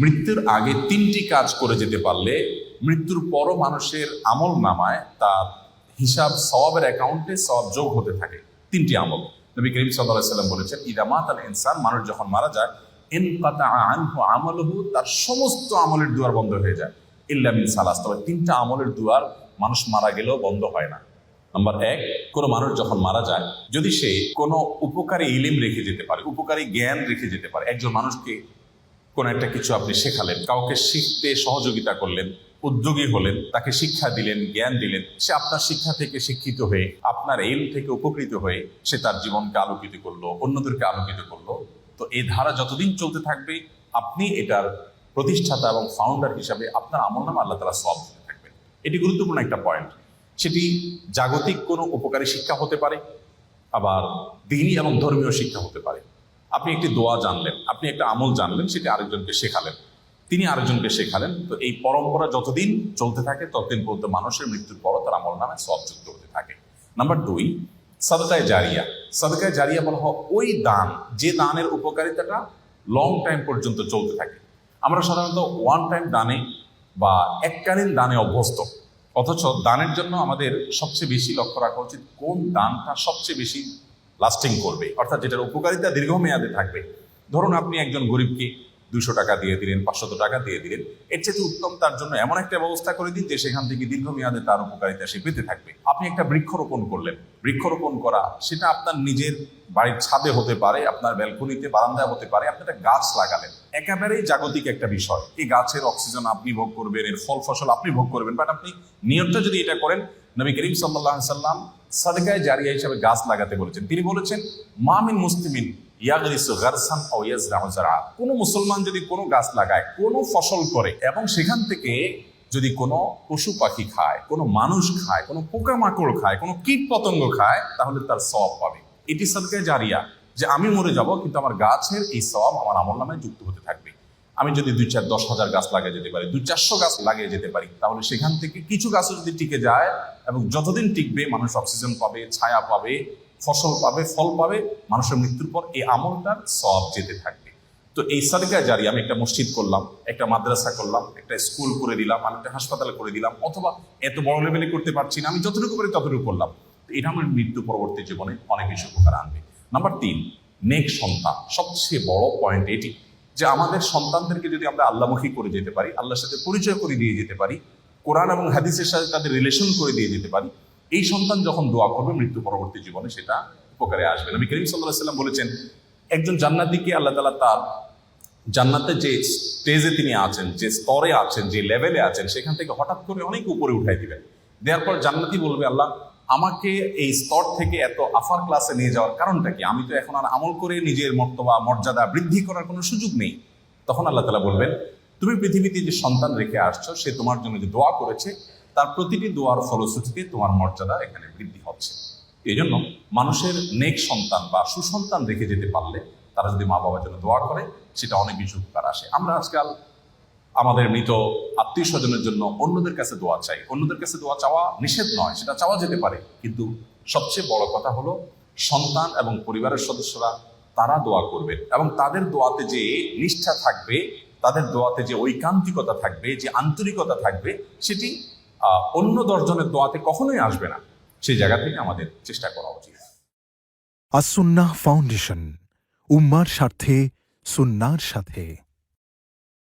মৃত্যুর আগে 3টি কাজ করে যেতে পারলে মৃত্যুর পরও মানুষের আমল নামায় তার হিসাব সওয়াবের অ্যাকাউন্টে সওয়াব যোগ হতে থাকে। 3টি আমল নবী করিম সাল্লাল্লাহু আলাইহি ওয়াসাল্লাম বলেছেন, ইদা মাতাল ইনসান, মানুষ যখন মারা যায়, ইনকাতা আনহু আমালুহু, তার সমস্ত আমলের দুয়ার বন্ধ হয়ে যায়, ইল্লা মিন সালাস, তবে 3টা আমলের দুয়ার মানুষ মারা গেলেও বন্ধ হয় না। নাম্বার 1, কোনো মানুষ যখন মারা যায়, যদি সে কোনো উপকারী ইলিম রেখে যেতে পারে, উপকারী জ্ঞান রেখে যেতে পারে, একজন মানুষকে কোনো একটা কিছু আপনি শেখালেন, কাউকে শিখতে সহযোগিতা করলেন, উদ্যোগী হলেন, তাকে শিক্ষা দিলেন, জ্ঞান দিলেন, সে আপনার শিক্ষা থেকে শিক্ষিত হয়ে, আপনার এলম থেকে উপকৃত হয়ে সে তার জীবনকে আলোকিত করলো, অন্যদেরকে আলোকিত করলো, তো এই ধারা যতদিন চলতে থাকবে আপনি এটার প্রতিষ্ঠাতা এবং ফাউন্ডার হিসাবে আপনার আমলনামা আল্লাহ তাআলা সওয়াব দিতে থাকবেন। এটি গুরুত্বপূর্ণ একটা পয়েন্ট। সেটি জাগতিক কোনো উপকারী শিক্ষা হতে পারে, আবার দ্বীনি এবং ধর্মীয় শিক্ষা হতে পারে। আপনি একটি দোয়া জানলেন, আপনি একটা আমল জানলেন, সেটি আরেকজনকে শেখালেন, তিনি আরেকজনকে শেখালেন, তো এই পরম্পরা যতদিন চলতে থাকে ততদিন পর্যন্ত মানুষের মৃত্যুর পরও তার আমল নামে সওয়াব যুক্ত হতে থাকে। নাম্বার 2, সাদকায়ে জারিয়া। সাদকায়ে জারিয়া বলা হয় ওই দান, যে দানের উপকারিতাটা লং টাইম পর্যন্ত চলতে থাকে। আমরা সাধারণত ওয়ান টাইম দানে বা এককালীন দানে অভ্যস্ত, অথচ দানের জন্য আমাদের সবচেয়ে বেশি লক্ষ্য রাখা উচিত কোন দানটা সবচেয়ে বেশি লাস্টিং করবে, অর্থাৎ যেটার উপকারিতা দীর্ঘমেয়াদে থাকবে। ধরুন আপনি একজন গরিবকে 200 টাকা দিয়ে দিলেন, 500 টাকা দিয়ে দিলেন, এর চেয়ে উত্তম তার জন্য এমন একটা ব্যবস্থা করে দিন যে সেখান থেকে দীর্ঘমেয়াদে তার উপকারিতা সে পেতে থাকবে। আপনি একটা বৃক্ষরোপণ করলেন, বৃক্ষরোপণ করা সেটা আপনার নিজের বাড়ির ছাদে হতে পারে, আপনার ব্যালকনিতে, বারান্দায় হতে পারে, আপনি একটা গাছ লাগালেন, একেবারেই জাগতিক একটা বিষয়। এই গাছের অক্সিজেন আপনি ভোগ করবেন, এর ফল ফসল আপনি ভোগ করবেন, বাট আপনি নিয়তটা যদি এটা করেন, নবী করিম সাল্লাল্লাহু আলাইহি সাল্লাম সাদকায়ে জারিয়া হিসেবে গাছ লাগাতে বলেছেন। তিনি বলেছেন, মা মিন মুসলিমিন ইয়াগরিসু গারসান আও ইয়াজরাউ যারআ, কোনো মুসলমান যদি কোনো গাছ লাগায়, কোনো ফসল করে, এবং সেখান থেকে যদি কোনো পশু পাখি খায়, কোনো মানুষ খায়, কোনো পোকামাকড় খায়, কোনো কীট পতঙ্গ খায়, তাহলে তার সওয়াব পাবে। এটি সাদকায়ে জারিয়া, যে আমি মরে যাব কিন্তু আমার গাছের এই সওয়াব আমার আমলনামায় যুক্ত হতে থাকবে। আমি যদি 2-4-10,000 গাছ লাগিয়ে যেতে পারি, 200-400 গাছ লাগিয়ে যেতে পারি, তাহলে সেখান থেকে কিছু গাছও যদি টিকে যায়, এবং যতদিন টিকবে মানুষ অক্সিজেন পাবে, ছায়া পাবে, ফসল পাবে, ফল পাবে, মানুষের মৃত্যুর পর এই আমলটার সওয়াব যেতে থাকবে। তো এই সাদকায়ে জারিয়া, আমি একটা মসজিদ করলাম, একটা মাদ্রাসা করলাম, একটা স্কুল করে দিলাম, আমি একটা হাসপাতাল করে দিলাম, অথবা এত বড় লেভেলে করতে পারছি না, আমি যতটুকু পারি ততটুকু করলাম, তো এটা আমার মৃত্যু পরবর্তী জীবনে অনেক বেশি উপকার আনবে। নাম্বার 3, নেক সন্তান। সবচেয়ে বড় পয়েন্ট এটি যে আমাদের সন্তানদেরকে যদি আমরা আল্লাহমুখী করে যেতে পারি, আল্লাহর সাথে পরিচয় করে দিয়ে যেতে পারি, কোরআন এবং হাদিসের সাথে তাদের রিলেশন করে দিয়ে যেতে পারি, এই সন্তান যখন দোয়া করবে মৃত্যু পরবর্তী জীবনে সেটা উপকারে আসবে। নবী করিম সাল্লাল্লাহু আলাইহি ওয়াসাল্লাম বলেছেন, একজন জান্নাতীকে আল্লাহ তাআলা তার জান্নাতে যে স্টেজে তিনি আছেন, যে স্তরে আছেন, যে লেভেলে আছেন, সেখান থেকে হঠাৎ করে অনেক উপরে উঠাই দিবেন। দেওয়ার পর জান্নাতি বলবে, আল্লাহ আমাকে এই স্তর থেকে এত আফার ক্লাসে নিয়ে যাওয়ার কারণটা কি? আমি তো এখন আর আমল করে নিজের মর্তবা মর্যাদা বৃদ্ধি করার কোনো সুযোগ নেই। তখন আল্লাহ তাআলা বলবেন, তুমি পৃথিবীতে যে সন্তান রেখে আসছো, সে তোমার জন্য যে দোয়া করেছে, তার প্রতিটি দোয়ার ফলশ্রুতিতে তোমার মর্যাদা এখানে বৃদ্ধি হচ্ছে। এই জন্য মানুষের নেক সন্তান বা সুসন্তান রেখে যেতে পারলে, তারা যদি মা বাবার জন্য দোয়া করে, সেটা অনেক বেশি উপকার আসে। আমরা আজকাল আমাদের মৃত আত্মীয় স্বজনের জন্য অন্যদের কাছে দোয়া চাই। অন্যদের কাছে দোয়া চাওয়া নিষেধ নয়, সেটা চাওয়া যেতে পারে, কিন্তু সবচেয়ে বড় কথা হলো সন্তান এবং পরিবারের সদস্যরা তারা দোয়া করবেন, এবং তাদের দোয়াতে যে নিষ্ঠা থাকবে, তাদের দোয়াতে যে ঐকান্তিকতা থাকবে, যে আন্তরিকতা থাকবে, সেটি অন্য 10 জনের দোয়াতে কখনোই আসবে না। সেই জায়গা থেকে আমাদের চেষ্টা করা উচিত। আস-সুন্নাহ ফাউন্ডেশন, উম্মার স্বার্থে, সুন্নাহর সাথে।